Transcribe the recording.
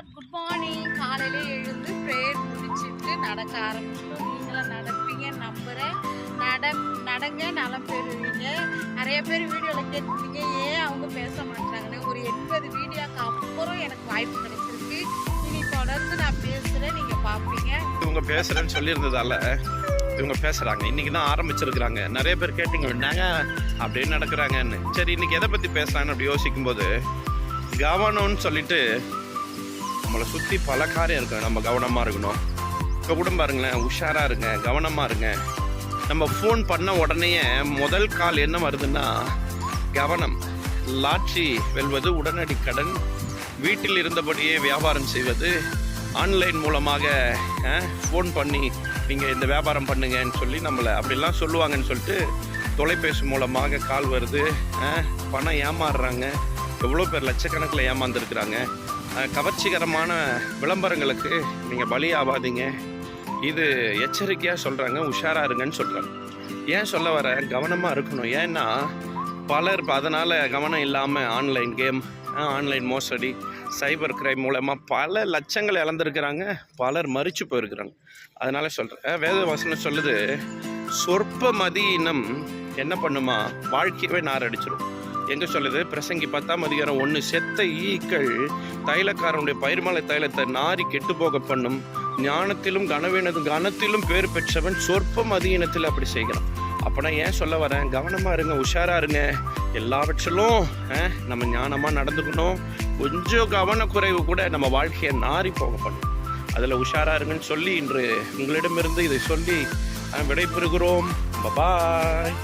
Good morning. காலையில எழுந்து prayer முடிச்சுட்டு நடக்க ஆரம்பிச்சிட்டோம். நீங்களும் நடப்பீங்க நம்புகிறேன். நடங்க நலம் பெறுவீங்க. நிறைய பேர் வீடியோவில் கேட்டுருக்கீங்க ஏன் அவங்க பேச மாட்டாங்கன்னு. ஒரு 80 வீடியோக்கு அப்புறம் எனக்கு வாய்ப்பு கிடைச்சிருக்கு. இனி தொடர்ந்து நான் பேசுகிறேன், நீங்கள் பார்ப்பீங்க. இவங்க பேசுகிறேன்னு சொல்லியிருந்ததால இவங்க பேசுகிறாங்க. இன்றைக்கி தான் ஆரம்பிச்சிருக்கிறாங்க. நிறைய பேர் கேட்டிங்க என்னங்க அப்படின்னு நடக்கிறாங்கன்னு. சரி, இன்றைக்கி எதை பற்றி பேசலான்னு அப்படி யோசிக்கும்போது கவனம்னு சொல்லிட்டு நம்மளை சுற்றி பல காரியம் இருக்கு. நம்ம கவனமாக இருக்கணும். இப்போ கூட பாருங்களேன், உஷாராக இருங்க, கவனமாக இருங்க. நம்ம ஃபோன் பண்ண உடனே முதல் கால் என்ன வருதுன்னா கவனம். லாட்சி வெல்வது, உடனடி கடன், வீட்டில் இருந்தபடியே வியாபாரம் செய்வது, ஆன்லைன் மூலமாக ஃபோன் பண்ணி நீங்கள் இந்த வியாபாரம் பண்ணுங்கன்னு சொல்லி நம்மளை அப்படிலாம் சொல்லுவாங்கன்னு சொல்லிட்டு தொலைபேசி மூலமாக கால் வருது. பணம் ஏமாறுறாங்க. எவ்வளோ பேர் லட்சக்கணக்கில் ஏமாந்துருக்குறாங்க. கவர்ச்சிகரமான விளம்பரங்களுக்கு நீங்கள் பலி ஆகாதீங்க. இது எச்சரிக்கையாக சொல்கிறாங்க, உஷாராக இருங்கன்னு சொல்கிறாங்க. ஏன் சொல்ல வர கவனமாக இருக்கணும். ஏன்னா பலர் அதனால் கவனம் இல்லாமல் ஆன்லைன் கேம், ஆன்லைன் மோசடி, சைபர் கிரைம் மூலமாக பல லட்சங்கள் இழந்திருக்கிறாங்க. பலர் மறித்து போயிருக்கிறாங்க. அதனால் சொல்கிறேன், வேத வசனம் சொல்லுது, சொற்ப மதியினம் என்ன பண்ணுமா வாழ்க்கையவே நாரடிச்சிடும். எங்கே சொல்லுது? பிரசங்கி 10ஆம் அதிகாரம் 1. செத்த ஈக்கள் தைலக்காரனுடைய பயிர்மலை தைலத்தை நாரி கெட்டு போக பண்ணும். ஞானத்திலும் கனத்திலும் பேர் பெற்றவன் சொற்ப மதியினத்தில் அப்படி செய்கிறான். அப்போனா ஏன் சொல்ல வரேன், கவனமாக இருங்க, உஷாராக இருங்க. எல்லாவற்றிலும் நம்ம ஞானமாக நடந்துக்கணும். கொஞ்சம் கவனக்குறைவு கூட நம்ம வாழ்க்கையை நாரி போக பண்ணும். அதில் உஷாராக இருங்கன்னு சொல்லி இன்று உங்களிடமிருந்து இதை சொல்லி விடைபெறுகிறோம். பாய்.